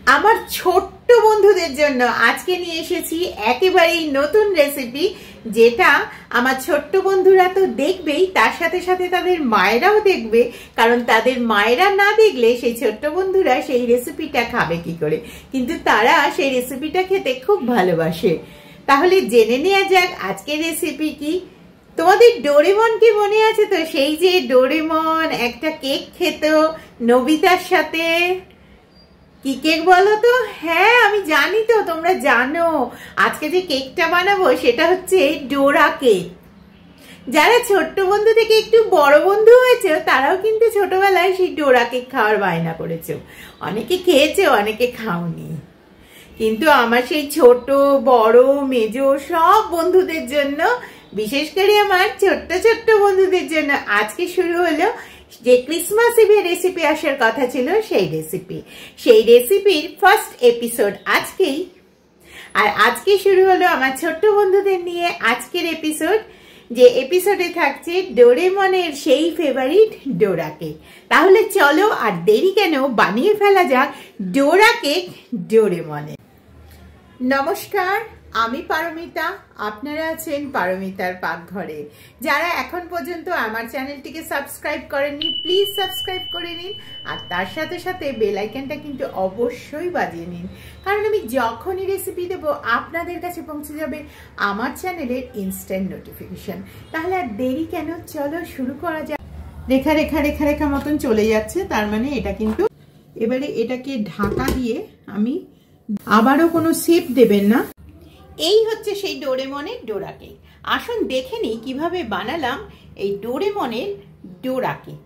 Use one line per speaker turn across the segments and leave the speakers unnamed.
আমার ছোট্ট বন্ধুদের জন্য আজকে নিয়ে এসেছি একেবারেই নতুন রেসিপি, যেটা আমার ছোট্ট বন্ধুরা তো দেখবেই, তার সাথে সাথে তাদের মায়েরাও দেখবে। কারণ তাদের মায়েরা না দেখলে সেই ছোট্ট বন্ধুরা সেই রেসিপিটা খাবে কি করে, কিন্তু তারা সেই রেসিপিটা খেতে খুব ভালোবাসে। তাহলে জেনে নেওয়া যাক আজকের রেসিপি কি। তোমাদের ডোরেমন কি মনে আছে তো? সেই যে ডোরেমন একটা কেক খেত নোবিতার সাথে। কি কেক বলো তো? হ্যাঁ আমি জানি, তো তোমরা জানো। আজকে যে কেকটা বানাবো সেটা হচ্ছে ডোরা কেক। যারা ছোট্ট বন্ধু থেকে একটু বড় বন্ধু হয়েছে তারাও কিন্তু ছোটবেলায় সেই ডোরা কেক খাওয়ার বায়না করেছে। অনেকে খেয়েছে, অনেকে খাওনি। কিন্তু আমার সেই ছোট বড় মেজো সব বন্ধুদের জন্য, বিশেষ করে আমার ছোট্ট ছোট্ট বন্ধুদের জন্য আজকে শুরু হলো যে ক্রিসমাস ইভে রেসিপি আসার কথা ছিল সেই রেসিপি। সেই রেসিপির ফার্স্ট এপিসোড আজকেই। আর আজকে শুরু হলো আমার ছোট্ট বন্ধুদের নিয়ে আজকের এপিসোড, যে এপিসোডে থাকছে ডোরেমনের সেই ফেভারিট ডোরা কেক। তাহলে চলো আর দেরি কেন, বানিয়ে ফেলা যাক ডোরা কেক ডোরেমনের। নমস্কার, আমি পারমিতা, আপনারা আছেন পারমিতার পাকঘরে। যারা এখন পর্যন্ত আমার চ্যানেলটিকে সাবস্ক্রাইব করেননি, প্লিজ সাবস্ক্রাইব করে নিন। আর তার সাথে সাথে বেল আইকনটা কিন্তু অবশ্যই বাজিয়ে নিন, কারণ আমি যখনই রেসিপি দেবো আপনাদের কাছে পৌঁছে যাবে আমার চ্যানেলের ইনস্ট্যান্ট নোটিফিকেশন। তাহলে আর দেরি কেন, চলো শুরু করা যাক। রেখা রেখা রেখা রেখা মতন চলে যাচ্ছে, তার মানে এটা কিন্তু এবারে এটাকে ঢাকা দিয়ে আমি আবারও কোনো শেপ দেবেন না। এই হচ্ছে সেই ডোরেমনের ডোরা কেক। আসুন দেখে নিই কিভাবে বানালাম এই ডোরেমনের ডোরা কেক।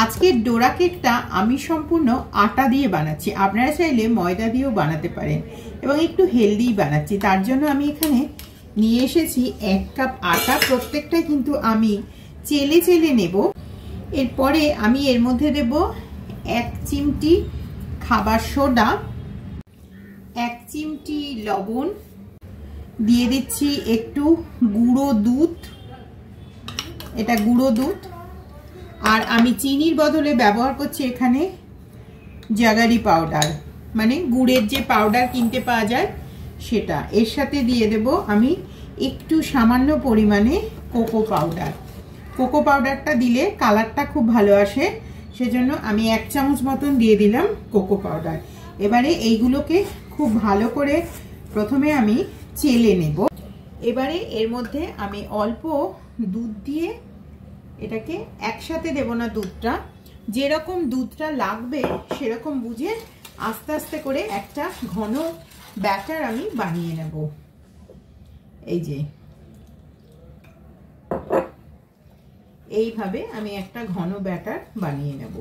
আজকের ডোরা কেকটা আমি সম্পূর্ণ আটা দিয়ে বানাচ্ছি, আপনারা চাইলে ময়দা দিয়েও বানাতে পারেন, এবং একটু হেলদি বানাচ্ছি। তার জন্য আমি এখানে নিয়ে এসেছি 1 কাপ আটা। প্রত্যেকটাই কিন্তু আমি চেলে চেলে নেব। এরপরে আমি এর মধ্যে দেব 1 চিমটি খাবার সোডা, 1 চিমটি লবণ, দিয়ে দিচ্ছি একটু গুঁড়ো দুধ, এটা গুঁড়ো দুধ। আর আমি চিনির বদলে ব্যবহার করছি এখানে জাগারি পাউডার, মানে গুড়ের যে পাউডার কিনতে পাওয়া যায় সেটা। এর সাথে দিয়ে দেব আমি একটু সামান্য পরিমাণে কোকো পাউডার। কোকো পাউডারটা দিলে কালারটা খুব ভালো আসে, সেজন্য আমি 1 চামচ মতন দিয়ে দিলাম কোকো পাউডার। এবারে এইগুলোকে খুব ভালো করে প্রথমে আমি চেলে নেব। এবারে এর মধ্যে আমি অল্প দুধ দিয়ে, এটাকে একসাথে দেব না দুধটা, যেরকম দুধটা লাগবে সেরকম বুঝে আস্তে আস্তে করে একটা ঘন ব্যাটার আমি বানিয়ে নেব। এই যে এইভাবে আমি একটা ঘন ব্যাটার বানিয়ে নেব।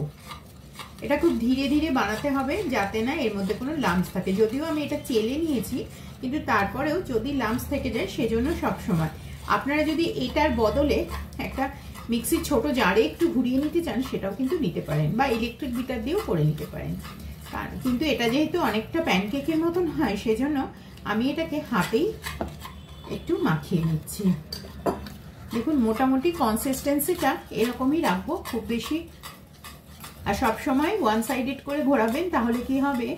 এটা খুব ধীরে ধীরে বানাতে হবে, যাতে না এর মধ্যে কোনো লাম্পস থাকে। যদিও আমি এটা চেলে নিয়েছি, কিন্তু তারপরেও যদি লাম্পস থেকে যায় সেজন্য সবসময় আপনারা যদি এটার বদলে একটা মিক্সির ছোট জারে একটু ঘুরিয়ে নিতে চান সেটাও কিন্তু নিতে পারেন, বা ইলেকট্রিক বিটার দিয়েও করে নিতে পারেন। কিন্তু এটা যেহেতু অনেকটা প্যানকেকের মতন হয়, সেজন্য আমি এটাকে হাতেই একটু মাখিয়ে নিচ্ছি। দেখুন মোটামুটি কনসিস্টেন্সিটা এরকমই রাখবো, খুব বেশি। আর সবসময় 1 সাইডেড করে ঘোরাবেন, তাহলে কি হবে,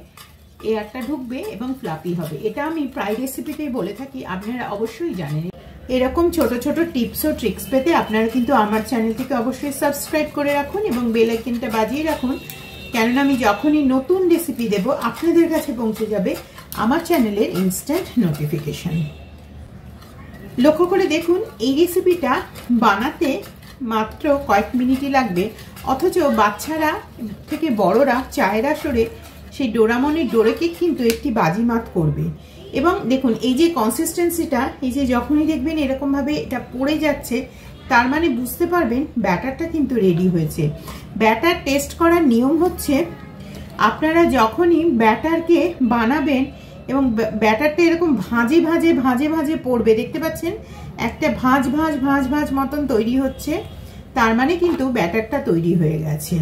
এয়ারটা ঢুকবে এবং ফ্লাপি হবে। এটা আমি প্রায় রেসিপিতেই বলে থাকি, আপনারা অবশ্যই জানেন। এরকম ছোট ছোট টিপস ও ট্রিক্স পেতে আপনারা কিন্তু আমার চ্যানেলটিকে অবশ্যই সাবস্ক্রাইব করে রাখুন এবং বেল আইকনটা বাজিয়ে রাখুন, কেননা আমি যখনই নতুন রেসিপি দেব আপনাদের কাছে পৌঁছে যাবে আমার চ্যানেলের ইনস্ট্যান্ট নোটিফিকেশন। লক্ষ্য করে দেখুন, এই রেসিপিটা বানাতে মাত্র কয়েক মিনিটই লাগবে, অথচ বাচ্চারা থেকে বড়রা চায়ের আসরে সেই ডোরামনের ডোরে কেক কিন্তু একটি বাজিমাত করবে। এবং দেখুন এই যে কনসিস্টেন্সিটা, এই যে যখনই দেখবেন এরকমভাবে এটা পড়ে যাচ্ছে, তার মানে বুঝতে পারবেন ব্যাটারটা কিন্তু রেডি হয়েছে। ব্যাটার টেস্ট করার নিয়ম হচ্ছে, আপনারা যখনই ব্যাটারকে বানাবেন এবং ব্যাটারটা এরকম ভাঁজে ভাঁজে ভাঁজে ভাঁজে পড়বে, দেখতে পাচ্ছেন একটা ভাঁজ ভাঁজ ভাঁজ ভাঁজ মতন তৈরি হচ্ছে, তার মানে কিন্তু ব্যাটারটা তৈরি হয়ে গেছে।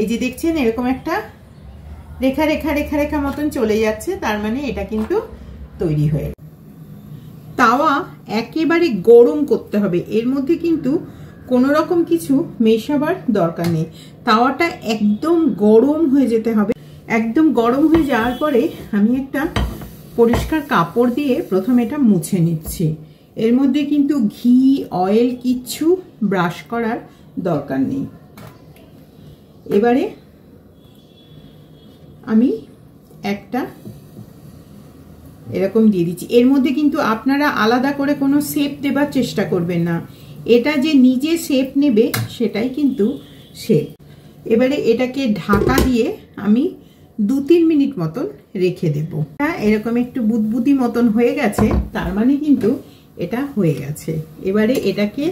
এই যে দেখছেন এরকম একটা রেখা রেখা রেখা রেখা মতন চলে যাচ্ছে, তার মানে এটা কিন্তু তৈরি হয়ে গেছে। তাওয়া একেবারে গরম করতে হবে, এর মধ্যে কিন্তু কোনো রকম কিছু মেশাবার দরকার নেই। তাওয়াটা একদম গরম হয়ে যেতে হবে। একদম গরম হয়ে যাওয়ার পরে আমি একটা পরিষ্কার কাপড় দিয়ে প্রথমে এটা মুছে নিচ্ছি। এর মধ্যে কিন্তু ঘি অয়েল কিচ্ছু ব্রাশ করার দরকার নেই। এবারে আমি একটা এরকম দিয়ে দিচ্ছি। এর মধ্যে কিন্তু আপনারা আলাদা করে কোনো শেপ দেবার চেষ্টা করবেন না, এটা যে নিজে শেপ নেবে সেটাই কিন্তু শেপ। এবারে এটাকে ঢাকা দিয়ে আমি 2-3 মিনিট মতন রেখে দেব। হ্যাঁ, এরকম একটু বুদবুদি মতন হয়ে গেছে, তার মানে কিন্তু এটা হয়ে গেছে। এবারে এটাকে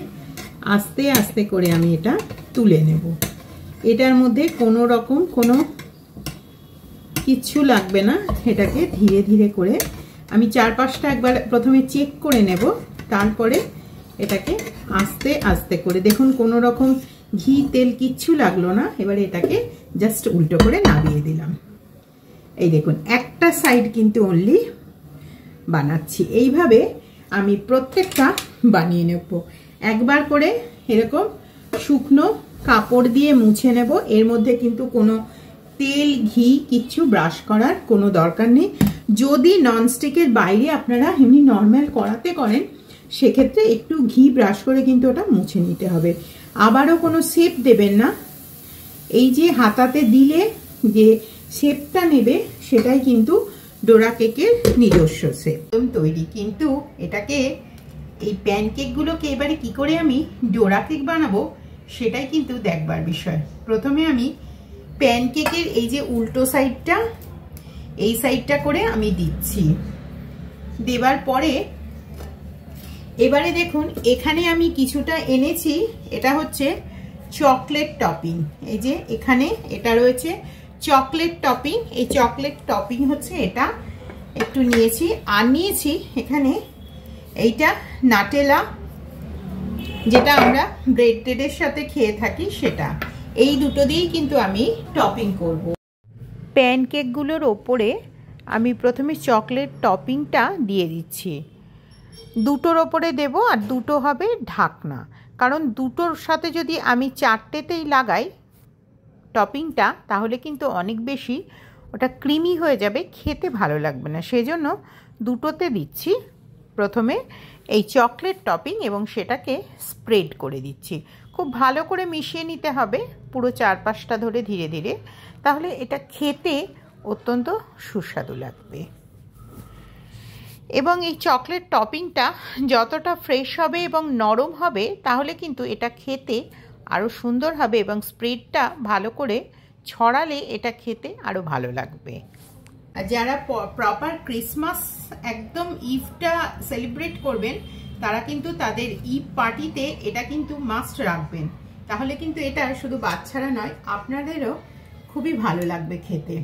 আস্তে আস্তে করে আমি এটা তুলে নেব। এটার মধ্যে কোনো রকম কোনো কিচ্ছু লাগবে না, এটাকে ধীরে ধীরে করে আমি 4-5টা একবার প্রথমে চেক করে নেব, তারপরে এটাকে আস্তে আস্তে করে, দেখুন কোনো রকম ঘি তেল কিচ্ছু লাগলো না। এবারে এটাকে জাস্ট উল্টো করে নামিয়ে দিলাম। এই দেখুন একটা সাইড কিন্তু অনলি বানাচ্ছি। এইভাবে আমি প্রত্যেকটা বানিয়ে নেব। একবার করে এরকম শুকনো কাপড় দিয়ে মুছে নেব। এর মধ্যে কিন্তু কোনো তেল ঘি কিচ্ছু ব্রাশ করার কোনো দরকার নেই। যদি ননস্টিকের বাইরে আপনারা এমনি নর্মাল কড়াতে করেন, সেক্ষেত্রে একটু ঘি ব্রাশ করে কিন্তু ওটা মুছে নিতে হবে। আবারও কোনো শেপ দেবেন না, এই যে হাতাতে দিলে যে শেপটা নেবে সেটাই কিন্তু ডোরা কেকের নিজস্ব শেপ তৈরি। কিন্তু এটাকে এই প্যানকেকগুলোকে এবারে কি করে আমি ডোরা কেক বানাবো সেটাই কিন্তু দেখবার বিষয়। প্রথমে আমি প্যানকেকের এই যে উল্টো সাইডটা, এই সাইডটা করে আমি দিচ্ছি। দেবার পরে এবারে দেখুন এখানে আমি কিছুটা এনেছি, এটা হচ্ছে চকলেট টপিং। এই যে এখানে এটা রয়েছে চকলেট টপিং। এই চকলেট টপিং হচ্ছে এটা একটু নিয়েছি। আর নিয়েছি এখানে এইটা নাটেলা, যেটা আমরা ব্রেডের সাথে খেয়ে থাকি সেটা। এই দুটো দিয়েই কিন্তু আমি টপিং করব। প্যানকেকগুলোর ওপরে আমি প্রথমে চকলেট টপিংটা দিয়ে দিচ্ছি। দুটোর ওপরে দেব, আর দুটো হবে ঢাকনা। কারণ দুটোর সাথে যদি আমি 4টেতেই লাগাই টপিংটা, তাহলে কিন্তু অনেক বেশি ওটা ক্রিমি হয়ে যাবে, খেতে ভালো লাগবে না। সেজন্য দুটোতে দিচ্ছি প্রথমে এই চকলেট টপিং এবং সেটাকে স্প্রেড করে দিচ্ছি। খুব ভালো করে মিশিয়ে নিতে হবে পুরো 4-5টা ধরে ধীরে ধীরে, তাহলে এটা খেতে অত্যন্ত সুস্বাদু লাগবে। এবং এই চকলেট টপিংটা যতটা ফ্রেশ হবে এবং নরম হবে, তাহলে কিন্তু এটা খেতে আরও সুন্দর হবে এবং স্প্রেডটা ভালো করে ছড়ালে এটা খেতে আরও ভালো লাগবে। আর যারা প্রপার ক্রিসমাস একদম ইভটা সেলিব্রেট করবেন, তারা কিন্তু তাদের ইভ পার্টিতে এটা কিন্তু মাস্ট রাখবেন। তাহলে কিন্তু এটা শুধু বাচ্চারা নয়, আপনাদেরও খুবই ভালো লাগবে খেতে।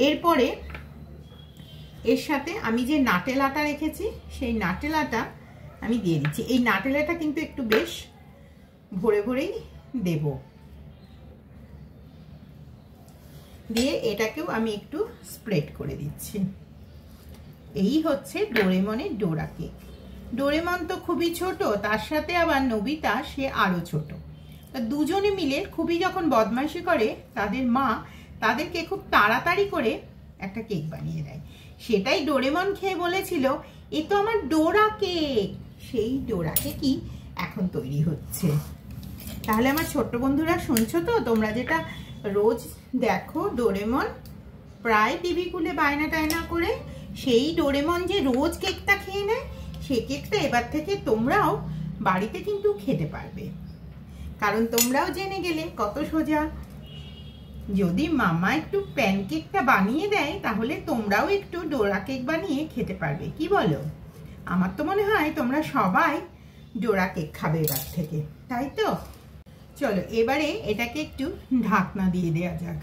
এরপরে এর সাথে আমি যে নাটেলাটা রেখেছি সেই নাটেলাটা আমি দিয়ে দিচ্ছি। এই নাটেলাটা কিন্তু একটু বেশ ভরে ভরেই দেব। দিয়ে এটাকেও আমি একটু স্প্রেড করে দিচ্ছি। এই হচ্ছে ডোরেমনের ডোরা কেক। ডোরেমন তো খুবই ছোট, তার সাথে আবার নোবিতা সে আরো ছোট। দুজনে মিলে খুবই যখন বদমাইশি করে, তাদের মা তাদেরকে খুব তাড়াতাড়ি করে একটা কেক বানিয়ে দেয়। সেটাই ডোরেমন খেয়ে বলেছিল, এ তো আমার ডোরা কেক। সেই ডোরা কেকই এখন তৈরি হচ্ছে। তাহলে আমার ছোট্ট বন্ধুরা শুনছো তো, তোমরা যেটা রোজ দেখো ডোরেমন প্রায় টিভি খুলে বায়না টায়না করে, সেই ডোরেমন যে রোজ কেকটা খেয়ে নেয়, সেই কেকটা এবার থেকে তোমরাও বাড়িতে কিন্তু খেতে পারবে। কারণ তোমরাও জেনে গেলে কত সোজা। যদি মামা একটু প্যানকেকটা বানিয়ে দেয়, তাহলে তোমরাও একটু ডোরা কেক বানিয়ে খেতে পারবে। কি বলো? আমার তো মনে হয় তোমরা সবাই ডোরা কেক খাবে এবার থেকে, তাই তো? চলো এবারে এটাকে একটু ঢাকনা দিয়ে দেওয়া যাক।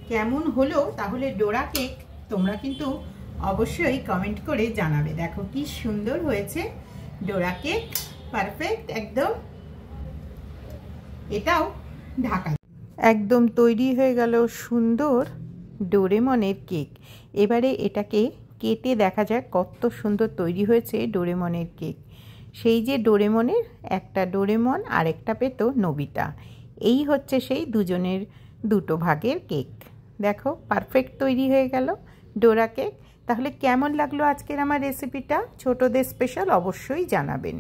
কেমন হলো তাহলে ডোরা কেক, তোমরা কিন্তু অবশ্যই কমেন্ট করে জানাবে। দেখো কি সুন্দর হয়েছে ডোরা কেক, পারফেক্ট একদম। এটাও ঢাকা একদম তৈরি হয়ে গেল সুন্দর ডোরেমনের কেক। এবারে এটাকে কেটে দেখা যাক কত সুন্দর তৈরি হয়েছে ডোরেমনের কেক। সেই যে ডোরেমনের একটা ডোরেমন আর একটা পেত নোবিতা, এই হচ্ছে সেই দুজনের দুটো ভাগের কেক। দেখো পারফেক্ট তৈরি হয়ে গেল ডোরা কেক। তাহলে কেমন লাগলো আজকের আমার রেসিপিটা? ছোটদের স্পেশাল অবশ্যই জানাবেন।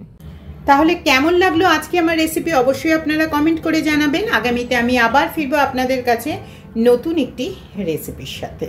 তাহলে কেমন লাগলো আজকে আমার রেসিপি অবশ্যই আপনারা কমেন্ট করে জানাবেন। আগামীতে আমি আবার ফিরবো আপনাদের কাছে নতুন একটি রেসিপির সাথে।